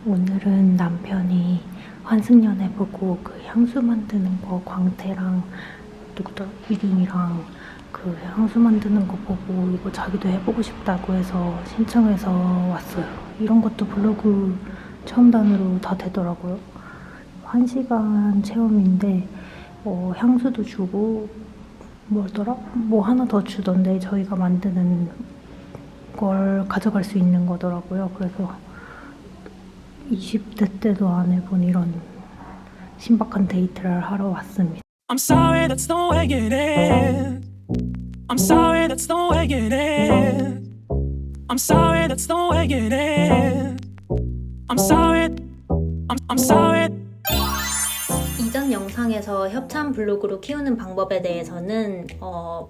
오늘은 남편이 환승연애 보고 그 향수 만드는 거 광태랑 누구다 유림이랑 그 향수 만드는 거 보고 이거 자기도 해보고 싶다고 해서 신청해서 왔어요. 이런 것도 블로그 처음 단으로 다 되더라고요. 1시간 체험인데 향수도 주고 뭐더라? 뭐 하나 더 주던데 저희가 만드는 걸 가져갈 수 있는 거더라고요. 그래서 20대 때도 안 해본 이런 신박한 데이트를 하러 왔습니다. I'm sorry, that's the way it is. I'm sorry, that's the way it is. I'm sorry, that's the way it is. I'm sorry, I'm sorry. 이전 영상에서 협찬 블로그로 키우는 방법에 대해서는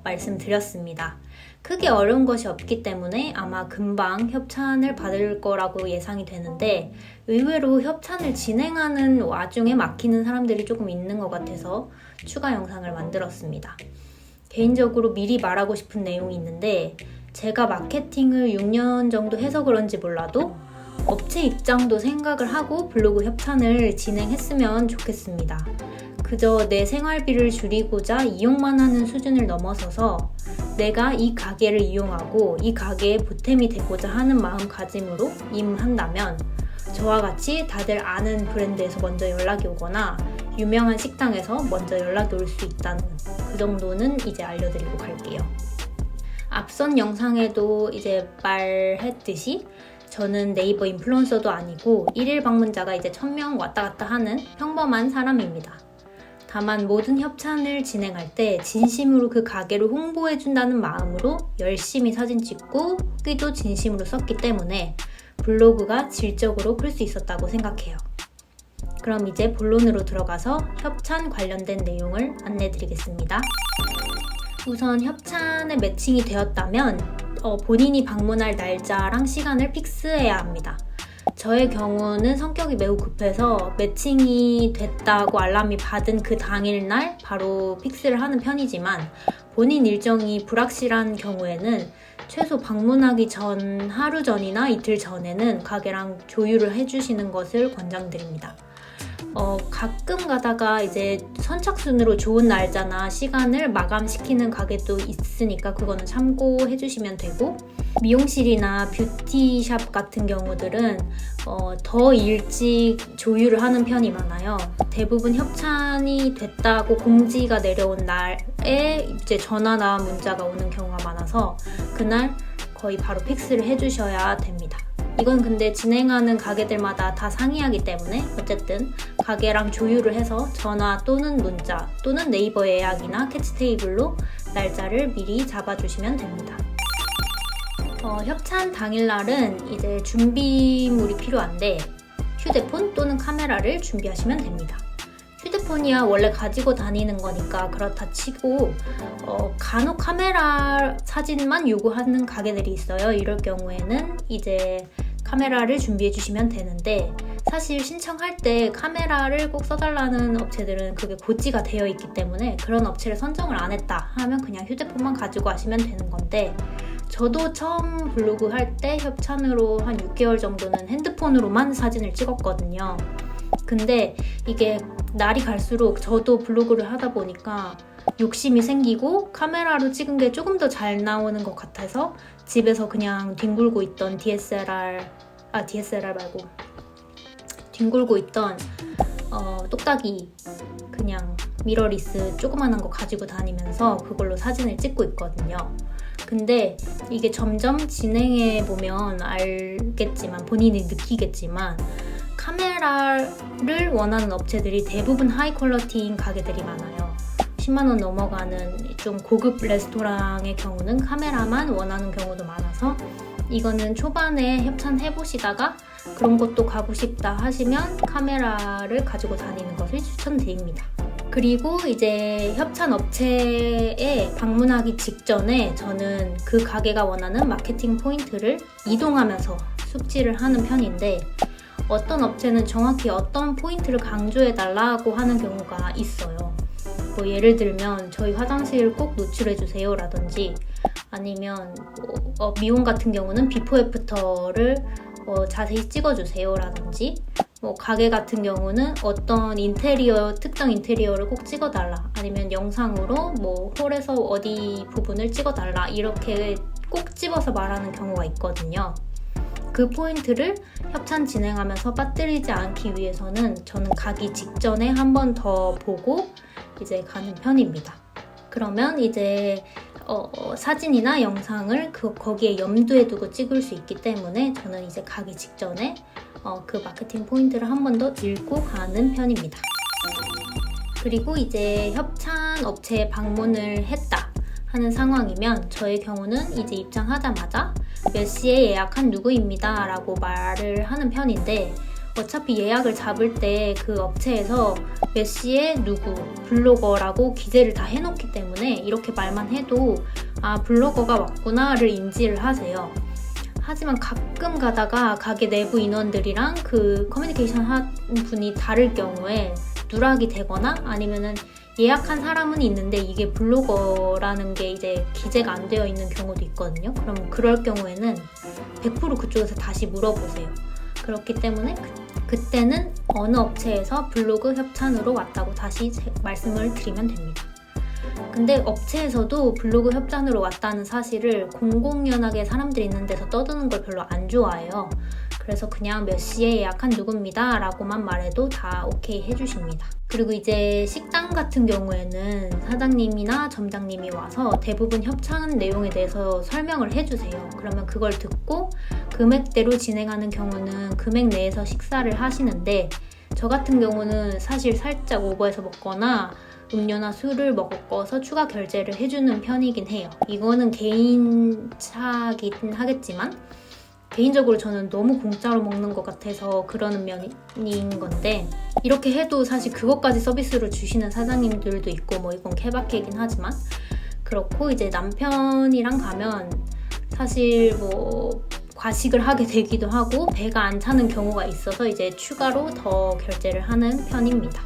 말씀드렸습니다. 크게 어려운 것이 없기 때문에 아마 금방 협찬을 받을 거라고 예상이 되는데 의외로 협찬을 진행하는 와중에 막히는 사람들이 조금 있는 것 같아서 추가 영상을 만들었습니다. 개인적으로 미리 말하고 싶은 내용이 있는데 제가 마케팅을 6년 정도 해서 그런지 몰라도 업체 입장도 생각을 하고 블로그 협찬을 진행했으면 좋겠습니다. 그저 내 생활비를 줄이고자 이용만 하는 수준을 넘어서서 내가 이 가게를 이용하고 이 가게에 보탬이 되고자 하는 마음가짐으로 임한다면 저와 같이 다들 아는 브랜드에서 먼저 연락이 오거나 유명한 식당에서 먼저 연락이 올 수 있다는 그 정도는 이제 알려드리고 갈게요. 앞선 영상에도 이제 말했듯이 저는 네이버 인플루언서도 아니고 1일 방문자가 이제 1000명 왔다 갔다 하는 평범한 사람입니다. 다만 모든 협찬을 진행할 때 진심으로 그 가게를 홍보해준다는 마음으로 열심히 사진 찍고 후기도 진심으로 썼기 때문에 블로그가 질적으로 클 수 있었다고 생각해요. 그럼 이제 본론으로 들어가서 협찬 관련된 내용을 안내드리겠습니다. 우선 협찬에 매칭이 되었다면 본인이 방문할 날짜랑 시간을 픽스해야 합니다. 저의 경우는 성격이 매우 급해서 매칭이 됐다고 알람이 받은 그 당일날 바로 픽스를 하는 편이지만 본인 일정이 불확실한 경우에는 최소 방문하기 전 하루 전이나 이틀 전에는 가게랑 조율을 해주시는 것을 권장드립니다. 가끔 가다가 이제 선착순으로 좋은 날짜나 시간을 마감시키는 가게도 있으니까 그거는 참고해 주시면 되고 미용실이나 뷰티샵 같은 경우들은 더 일찍 조율을 하는 편이 많아요. 대부분 협찬이 됐다고 공지가 내려온 날에 이제 전화나 문자가 오는 경우가 많아서 그날 거의 바로 픽스를 해주셔야 됩니다. 이건 근데 진행하는 가게들마다 다 상이하기 때문에 어쨌든 가게랑 조율을 해서 전화 또는 문자 또는 네이버 예약이나 캐치 테이블로 날짜를 미리 잡아주시면 됩니다. 협찬 당일날은 이제 준비물이 필요한데 휴대폰 또는 카메라를 준비하시면 됩니다. 휴대폰이야 원래 가지고 다니는 거니까 그렇다 치고 간혹 카메라 사진만 요구하는 가게들이 있어요. 이럴 경우에는 이제 카메라를 준비해 주시면 되는데 사실 신청할 때 카메라를 꼭 써달라는 업체들은 그게 고지가 되어 있기 때문에 그런 업체를 선정을 안 했다 하면 그냥 휴대폰만 가지고 하시면 되는 건데 저도 처음 블로그 할 때 협찬으로 한 6개월 정도는 핸드폰으로만 사진을 찍었거든요. 근데 이게 날이 갈수록 저도 블로그를 하다 보니까 욕심이 생기고 카메라로 찍은 게 조금 더 잘 나오는 것 같아서 집에서 그냥 뒹굴고 있던 DSLR 말고 뒹굴고 있던 똑딱이 그냥 미러리스 조그만한 거 가지고 다니면서 그걸로 사진을 찍고 있거든요. 근데 이게 점점 진행해 보면 알겠지만 본인이 느끼겠지만 카메라를 원하는 업체들이 대부분 하이 퀄리티인 가게들이 많아요. 10만원 넘어가는 좀 고급 레스토랑의 경우는 카메라만 원하는 경우도 많아서 이거는 초반에 협찬해보시다가 그런 것도 가고 싶다 하시면 카메라를 가지고 다니는 것을 추천드립니다. 그리고 이제 협찬 업체에 방문하기 직전에 저는 그 가게가 원하는 마케팅 포인트를 이동하면서 숙지를 하는 편인데 어떤 업체는 정확히 어떤 포인트를 강조해달라고 하는 경우가 있어요. 뭐 예를 들면 저희 화장실 꼭 노출해주세요 라든지 아니면 미용 같은 경우는 비포 애프터를 자세히 찍어주세요 라든지 가게 같은 경우는 어떤 인테리어, 특정 인테리어를 꼭 찍어달라, 아니면 영상으로 홀에서 어디 부분을 찍어달라, 이렇게 꼭 집어서 말하는 경우가 있거든요. 그 포인트를 협찬 진행하면서 빠뜨리지 않기 위해서는 저는 가기 직전에 한 번 더 보고 이제 가는 편입니다. 그러면 이제 사진이나 영상을 거기에 염두에 두고 찍을 수 있기 때문에 저는 이제 가기 직전에 그 마케팅 포인트를 한 번 더 읽고 가는 편입니다. 그리고 이제 협찬 업체에 방문을 했다 하는 상황이면 저의 경우는 이제 입장하자마자 몇 시에 예약한 누구입니다 라고 말을 하는 편인데, 어차피 예약을 잡을 때 그 업체에서 몇 시에 누구, 블로거라고 기재를 다 해놓기 때문에 이렇게 말만 해도 블로거가 왔구나를 인지를 하세요. 하지만 가끔 가다가 가게 내부 인원들이랑 그 커뮤니케이션 한 분이 다를 경우에 누락이 되거나 아니면은 예약한 사람은 있는데 이게 블로거라는 게 이제 기재가 안 되어 있는 경우도 있거든요. 그럼 그럴 경우에는 100% 그쪽에서 다시 물어보세요. 그렇기 때문에 그때는 어느 업체에서 블로그 협찬으로 왔다고 다시 말씀을 드리면 됩니다. 근데 업체에서도 블로그 협찬으로 왔다는 사실을 공공연하게 사람들이 있는 데서 떠드는 걸 별로 안 좋아해요. 그래서 그냥 몇 시에 예약한 누구입니다 라고만 말해도 다 오케이 해주십니다. 그리고 이제 식당 같은 경우에는 사장님이나 점장님이 와서 대부분 협찬 내용에 대해서 설명을 해주세요. 그러면 그걸 듣고 금액대로 진행하는 경우는 금액 내에서 식사를 하시는데, 저 같은 경우는 사실 살짝 오버해서 먹거나 음료나 술을 먹어서 추가 결제를 해주는 편이긴 해요. 이거는 개인차긴 하겠지만 개인적으로 저는 너무 공짜로 먹는 것 같아서 그러는 면인 건데, 이렇게 해도 사실 그것까지 서비스로 주시는 사장님들도 있고 이건 케바케이긴 하지만 그렇고, 이제 남편이랑 가면 사실 과식을 하게 되기도 하고 배가 안 차는 경우가 있어서 이제 추가로 더 결제를 하는 편입니다.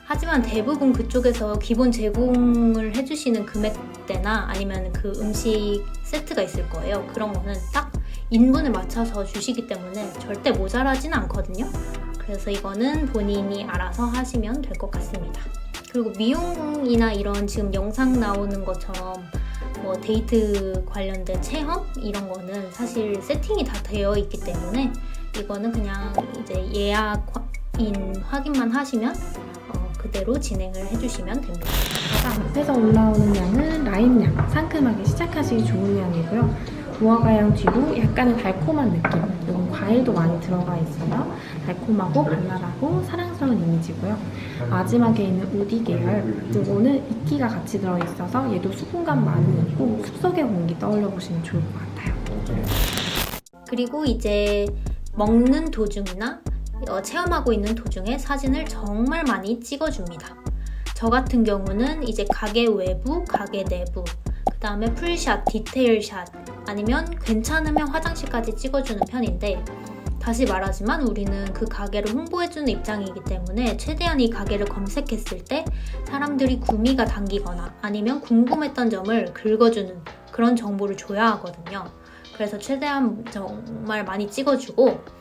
하지만 대부분 그쪽에서 기본 제공을 해주시는 금액대나 아니면 그 음식 세트가 있을 거예요. 그런 거는 딱 인분을 맞춰서 주시기 때문에 절대 모자라진 않거든요. 그래서 이거는 본인이 알아서 하시면 될 것 같습니다. 그리고 미용이나 이런 지금 영상 나오는 것처럼 데이트 관련된 체험 이런 거는 사실 세팅이 다 되어 있기 때문에 이거는 그냥 이제 예약인 확인만 하시면 그대로 진행을 해주시면 됩니다. 가장 앞에서 올라오는 양은 라임향, 상큼하게 시작하시기 좋은 향이고요. 무화과향 뒤로 약간의 달콤한 느낌, 이건 과일도 많이 들어가 있어요. 달콤하고 발랄하고 사랑스러운 이미지고요. 마지막에 있는 우디 계열, 이거는 이끼가 같이 들어있어서 얘도 수분감 많이 있고 숲속의 공기 떠올려 보시면 좋을 것 같아요. 그리고 이제 먹는 도중이나 체험하고 있는 도중에 사진을 정말 많이 찍어줍니다. 저 같은 경우는 이제 가게 외부, 가게 내부, 그 다음에 풀샷, 디테일샷, 아니면 괜찮으면 화장실까지 찍어주는 편인데, 다시 말하지만 우리는 그 가게를 홍보해주는 입장이기 때문에 최대한 이 가게를 검색했을 때 사람들이 구미가 당기거나 아니면 궁금했던 점을 긁어주는 그런 정보를 줘야 하거든요. 그래서 최대한 정말 많이 찍어주고,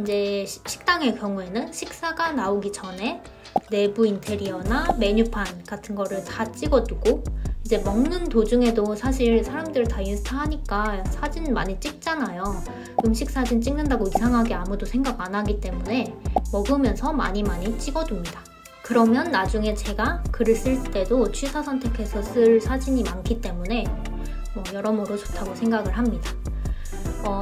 이제 식당의 경우에는 식사가 나오기 전에 내부 인테리어나 메뉴판 같은 거를 다 찍어두고, 이제 먹는 도중에도 사실 사람들 다 인스타 하니까 사진 많이 찍잖아요. 음식 사진 찍는다고 이상하게 아무도 생각 안 하기 때문에 먹으면서 많이 찍어둡니다. 그러면 나중에 제가 글을 쓸 때도 취사 선택해서 쓸 사진이 많기 때문에 여러모로 좋다고 생각을 합니다.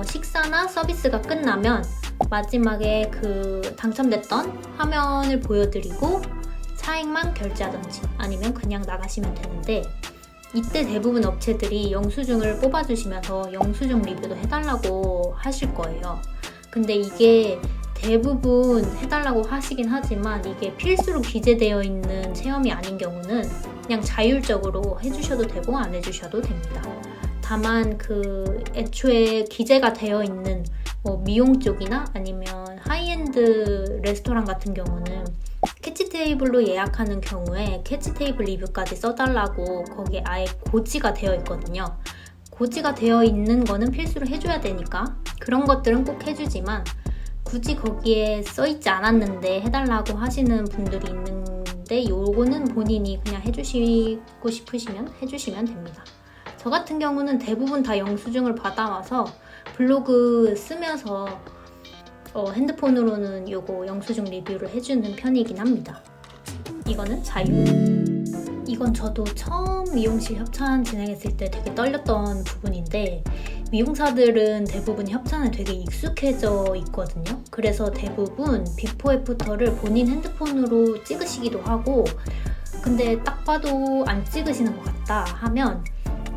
식사나 서비스가 끝나면 마지막에 그 당첨됐던 화면을 보여드리고 차액만 결제하든지 아니면 그냥 나가시면 되는데, 이때 대부분 업체들이 영수증을 뽑아주시면서 영수증 리뷰도 해달라고 하실 거예요. 근데 이게 대부분 해달라고 하시긴 하지만 이게 필수로 기재되어 있는 체험이 아닌 경우는 그냥 자율적으로 해주셔도 되고 안 해주셔도 됩니다. 다만 그 애초에 기재가 되어 있는 미용 쪽이나 아니면 하이엔드 레스토랑 같은 경우는 캐치 테이블로 예약하는 경우에 캐치 테이블 리뷰까지 써달라고 거기에 아예 고지가 되어 있거든요. 고지가 되어 있는 거는 필수로 해줘야 되니까 그런 것들은 꼭 해주지만 굳이 거기에 써있지 않았는데 해달라고 하시는 분들이 있는데 요거는 본인이 그냥 해주시고 싶으시면 해주시면 됩니다. 저 같은 경우는 대부분 다 영수증을 받아와서 블로그 쓰면서 핸드폰으로는 요거 영수증 리뷰를 해주는 편이긴 합니다. 이거는 자유. 이건 저도 처음 미용실 협찬 진행했을 때 되게 떨렸던 부분인데 미용사들은 대부분 협찬에 되게 익숙해져 있거든요. 그래서 대부분 비포 애프터를 본인 핸드폰으로 찍으시기도 하고 근데 딱 봐도 안 찍으시는 것 같다 하면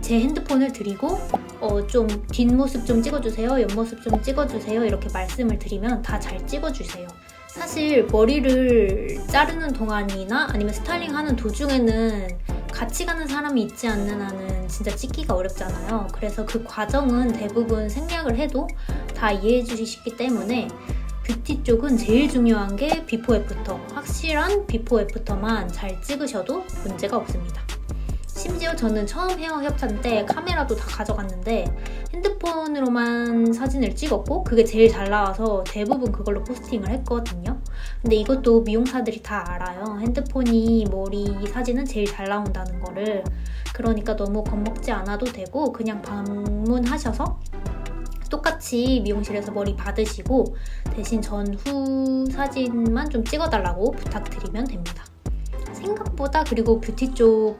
제 핸드폰을 드리고 좀 뒷모습 좀 찍어주세요, 옆모습 좀 찍어주세요 이렇게 말씀을 드리면 다 잘 찍어주세요. 사실 머리를 자르는 동안이나 아니면 스타일링하는 도중에는 같이 가는 사람이 있지 않는 한은 진짜 찍기가 어렵잖아요. 그래서 그 과정은 대부분 생략을 해도 다 이해해 주시기 때문에 뷰티 쪽은 제일 중요한 게 비포 애프터, 확실한 비포 애프터만 잘 찍으셔도 문제가 없습니다. 심지어 저는 처음 헤어 협찬 때 카메라도 다 가져갔는데 핸드폰으로만 사진을 찍었고 그게 제일 잘 나와서 대부분 그걸로 포스팅을 했거든요. 근데 이것도 미용사들이 다 알아요. 핸드폰이 머리 사진은 제일 잘 나온다는 거를. 그러니까 너무 겁먹지 않아도 되고 그냥 방문하셔서 똑같이 미용실에서 머리 받으시고 대신 전후 사진만 좀 찍어달라고 부탁드리면 됩니다. 생각보다 그리고 뷰티 쪽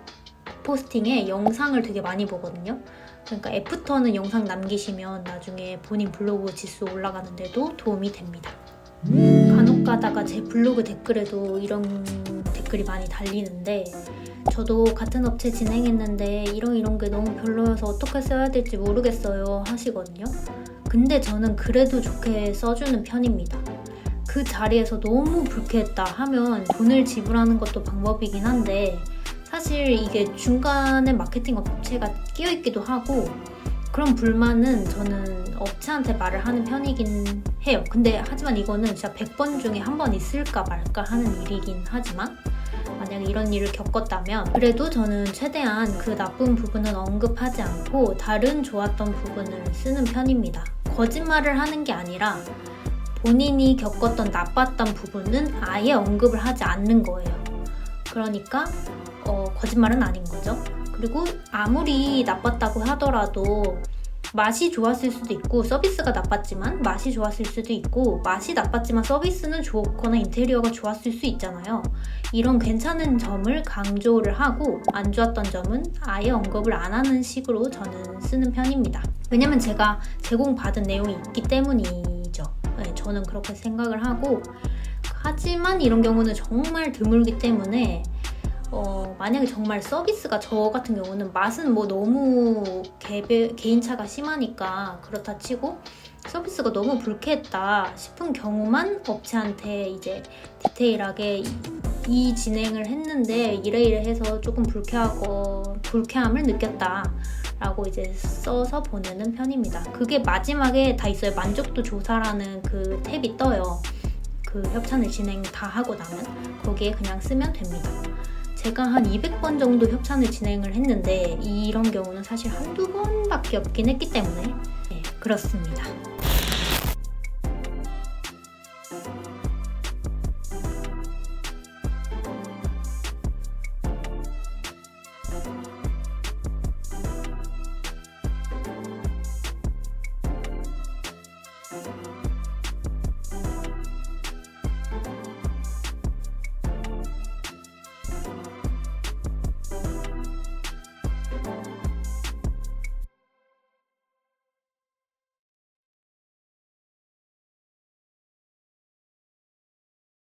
포스팅에 영상을 되게 많이 보거든요. 그러니까 애프터는 영상 남기시면 나중에 본인 블로그 지수 올라가는데도 도움이 됩니다. 간혹 가다가 제 블로그 댓글에도 이런 댓글이 많이 달리는데 저도 같은 업체 진행했는데 이런 게 너무 별로여서 어떻게 써야 될지 모르겠어요 하시거든요. 근데 저는 그래도 좋게 써주는 편입니다. 그 자리에서 너무 불쾌했다 하면 돈을 지불하는 것도 방법이긴 한데 사실 이게 중간에 마케팅 업체가 끼어있기도 하고 그런 불만은 저는 업체한테 말을 하는 편이긴 해요. 근데 하지만 이거는 진짜 100번 중에 한 번 있을까 말까 하는 일이긴 하지만 만약에 이런 일을 겪었다면 그래도 저는 최대한 그 나쁜 부분은 언급하지 않고 다른 좋았던 부분을 쓰는 편입니다. 거짓말을 하는 게 아니라 본인이 겪었던 나빴던 부분은 아예 언급을 하지 않는 거예요. 그러니까 거짓말은 아닌 거죠. 그리고 아무리 나빴다고 하더라도 맛이 좋았을 수도 있고 서비스가 나빴지만 맛이 좋았을 수도 있고 맛이 나빴지만 서비스는 좋거나 인테리어가 좋았을 수 있잖아요. 이런 괜찮은 점을 강조를 하고 안 좋았던 점은 아예 언급을 안 하는 식으로 저는 쓰는 편입니다. 왜냐면 제가 제공받은 내용이 있기 때문이죠. 네, 저는 그렇게 생각을 하고 하지만 이런 경우는 정말 드물기 때문에 만약에 정말 서비스가 저 같은 경우는 맛은 뭐 너무 개인차가 심하니까 그렇다 치고 서비스가 너무 불쾌했다 싶은 경우만 업체한테 이제 디테일하게 이 진행을 했는데 이래 해서 조금 불쾌함을 느꼈다 라고 이제 써서 보내는 편입니다. 그게 마지막에 다 있어요. 만족도 조사라는 그 탭이 떠요. 그 협찬을 진행 다 하고 나면 거기에 그냥 쓰면 됩니다. 제가 한 200번 정도 협찬을 진행을 했는데 이런 경우는 사실 한두 번밖에 없긴 했기 때문에 네, 그렇습니다.